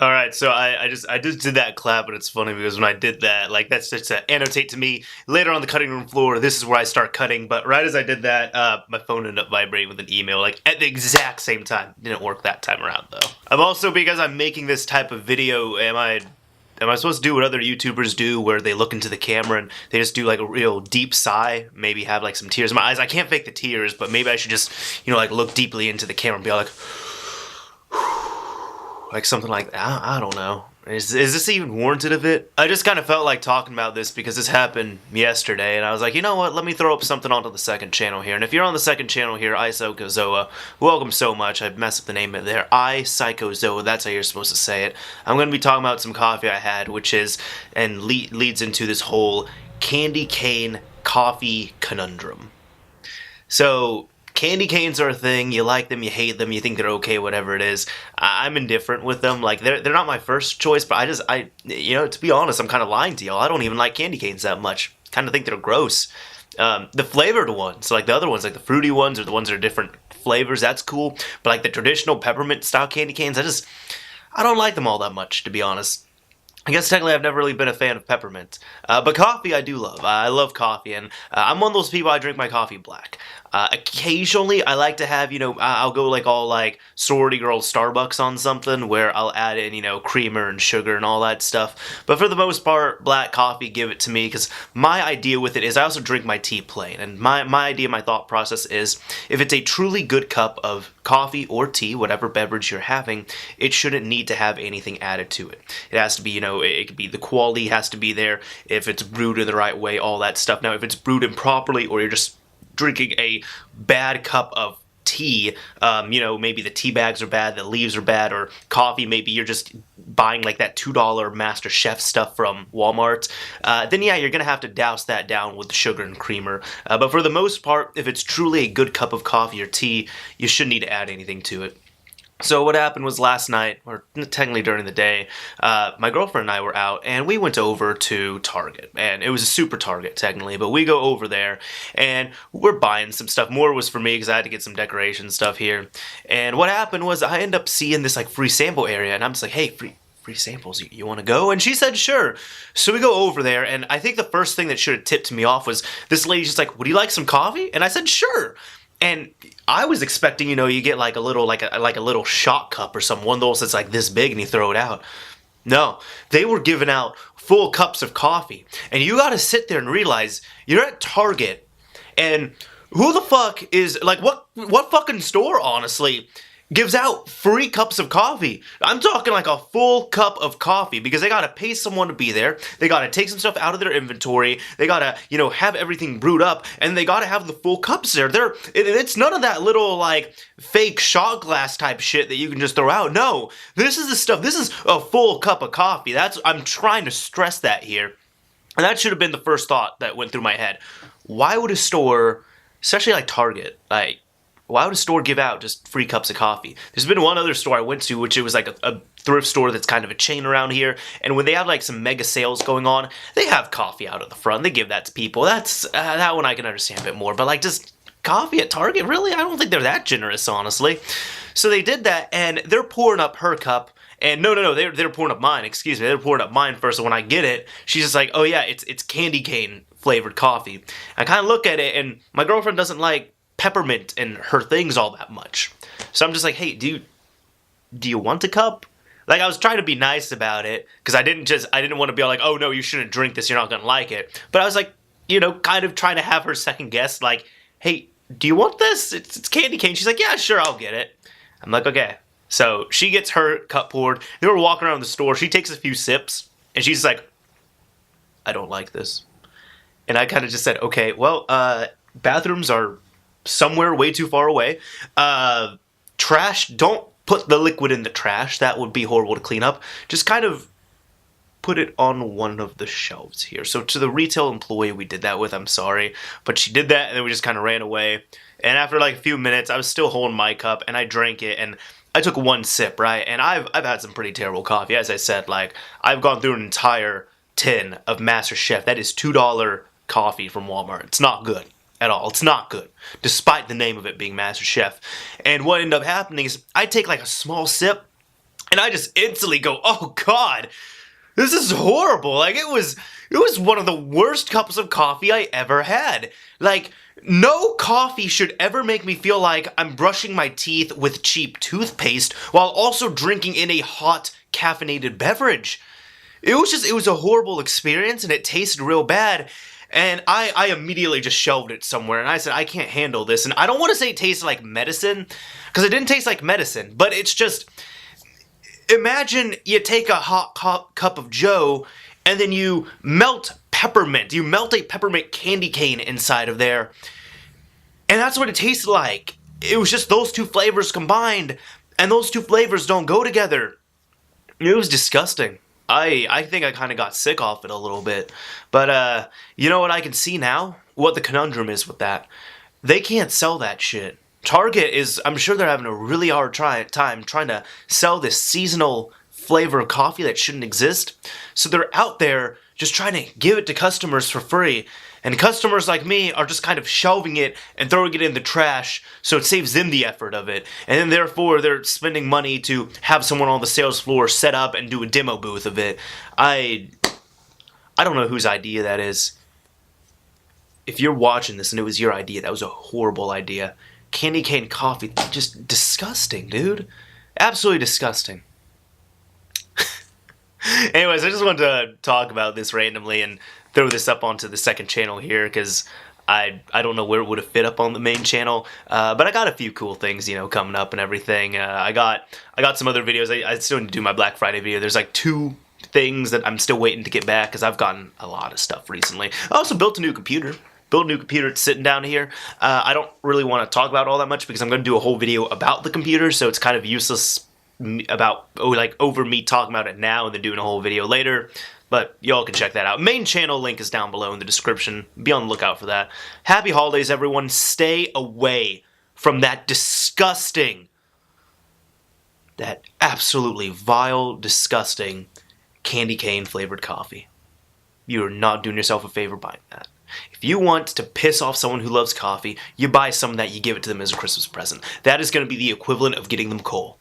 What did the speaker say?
All right, so I just did that clap, and it's funny because when I did that, like that's just to annotate to me later on the cutting room floor. This is where I start cutting. But right as I did that, my phone ended up vibrating with an email, like at the exact same time. Didn't work that time around though. I'm also because I'm making this type of video. Am I supposed to do what other YouTubers do, where they look into the camera and they just do like a real deep sigh? Maybe have like some tears in my eyes. I can't fake the tears, but maybe I should just like look deeply into the camera and be like. Like something like that. I don't know. Is this even warranted of it? I just kind of felt like talking about this because this happened yesterday, and I was like, you know what? Let me throw up something onto the second channel here. And if you're on the second channel here, iPsychozoa, welcome so much. I messed up the name of it there. iPsychozoa. That's how you're supposed to say it. I'm going to be talking about some coffee I had, which is and leads into this whole candy cane coffee conundrum. So candy canes are a thing. You like them, you hate them, you think they're okay, whatever it is. I'm indifferent with them. Like they're not my first choice, but to be honest, I'm kind of lying to y'all. I don't even like candy canes that much. Kind of think they're gross. The flavored ones, like the other ones, like the fruity ones or the ones that are different flavors, that's cool. But like the traditional peppermint style candy canes, I don't like them all that much, to be honest. I guess technically I've never really been a fan of peppermint. But coffee I do love. I love coffee, and I'm one of those people, I drink my coffee black. Occasionally I like to have, I'll go like all like sorority girl Starbucks on something where I'll add in, creamer and sugar and all that stuff. But for the most part, black coffee, give it to me, because my idea with it is I also drink my tea plain. And my idea, my thought process is if it's a truly good cup of coffee or tea, whatever beverage you're having, it shouldn't need to have anything added to it. It has to be, it could be the quality has to be there, if it's brewed in the right way, all that stuff. Now, if it's brewed improperly or you're just drinking a bad cup of tea, maybe the tea bags are bad, the leaves are bad, or coffee, maybe you're just buying like that $2 Master Chef stuff from Walmart, then yeah, you're gonna have to douse that down with sugar and creamer. But for the most part, if it's truly a good cup of coffee or tea, you shouldn't need to add anything to it. So what happened was last night, or technically during the day, my girlfriend and I were out, and we went over to Target. And it was a super Target, technically, but we go over there, and we're buying some stuff. More was for me, because I had to get some decoration stuff here. And what happened was I end up seeing this, like, free sample area, and I'm just like, hey, free samples, you want to go? And she said, sure. So we go over there, and I think the first thing that should have tipped me off was this lady's just like, would you like some coffee? And I said, sure. And I was expecting, you get like a little, like a little shot cup or something, one of those that's like this big and you throw it out. No, they were giving out full cups of coffee. And you gotta sit there and realize you're at Target, and who the fuck is, like, what fucking store, honestly, gives out free cups of coffee? I'm talking like a full cup of coffee, because they gotta pay someone to be there, they gotta take some stuff out of their inventory, they gotta, have everything brewed up, and they gotta have the full cups there. It's none of that little, like, fake shot glass type shit that you can just throw out. No, this is the stuff, this is a full cup of coffee. I'm trying to stress that here. And that should have been the first thought that went through my head. Why would a store, especially like Target, why would a store give out just free cups of coffee? There's been one other store I went to, which it was like a thrift store that's kind of a chain around here, and when they have like some mega sales going on, they have coffee out at the front. They give that to people. That's that one I can understand a bit more, but like just coffee at Target, really? I don't think they're that generous, honestly. So they did that, and they're pouring up her cup. And no, they're pouring up mine, excuse me. They're pouring up mine first, so when I get it, she's just like, oh yeah, it's candy cane flavored coffee. I kind of look at it, and my girlfriend doesn't like peppermint in her things all that much. So I'm just like, hey, do you want a cup? Like, I was trying to be nice about it, because I didn't want to be like, oh no, you shouldn't drink this, you're not gonna like it. But I was like, kind of trying to have her second guess, like, hey, do you want this? It's candy cane. She's like, yeah, sure, I'll get it. I'm like, okay. So she gets her cup poured. Then we're walking around the store. She takes a few sips, and she's like, I don't like this. And I kind of just said, okay, well, bathrooms are somewhere way too far away. Trash, don't put the liquid in the trash. That would be horrible to clean up. Just kind of put it on one of the shelves here. So to the retail employee we did that with, I'm sorry. But she did that, and then we just kind of ran away. And after like a few minutes, I was still holding my cup, and I drank it, and I took one sip, right? And I've had some pretty terrible coffee. As I said, like, I've gone through an entire tin of Master Chef. That is $2 coffee from Walmart. It's not good at all. It's not good, despite the name of it being Master Chef. And what ended up happening is I take like a small sip, And I just instantly go, oh God, this is horrible. Like, it was one of the worst cups of coffee I ever had. Like, no coffee should ever make me feel like I'm brushing my teeth with cheap toothpaste while also drinking in a hot, caffeinated beverage. It was a horrible experience, and it tasted real bad. And I immediately just shelved it somewhere, and I said, I can't handle this. And I don't want to say it tasted like medicine, because it didn't taste like medicine, but it's just, imagine you take a hot cup of Joe, and then you melt peppermint. You melt a peppermint candy cane inside of there, and that's what it tasted like. It was just those two flavors combined, and those two flavors don't go together. It was disgusting. I think I kind of got sick off it a little bit. But, you know what I can see now? What the conundrum is with that. They can't sell that shit. Target is, I'm sure they're having a really hard time trying to sell this seasonal flavor of coffee that shouldn't exist. So they're out there just trying to give it to customers for free. And customers like me are just kind of shelving it and throwing it in the trash, so it saves them the effort of it. And then therefore they're spending money to have someone on the sales floor set up and do a demo booth of it. I don't know whose idea that is. If you're watching this and it was your idea, that was a horrible idea. Candy cane coffee, just disgusting, dude. Absolutely disgusting. Anyways, I just wanted to talk about this randomly and throw this up onto the second channel here, because I don't know where it would have fit up on the main channel, but I got a few cool things, you know, coming up and everything. I got some other videos. I still need to do my Black Friday video. There's like 2 things that I'm still waiting to get back, because I've gotten a lot of stuff recently. I also built a new computer. Built a new computer. It's sitting down here. I don't really want to talk about all that much, because I'm going to do a whole video about the computer, so it's kind of useless about, over me talking about it now and then doing a whole video later. But y'all can check that out. Main channel link is down below in the description. Be on the lookout for that. Happy holidays, everyone. Stay away from that disgusting, that absolutely vile, disgusting candy cane flavored coffee. You are not doing yourself a favor buying that. If you want to piss off someone who loves coffee, you buy some of that, you give it to them as a Christmas present. That is going to be the equivalent of getting them coal.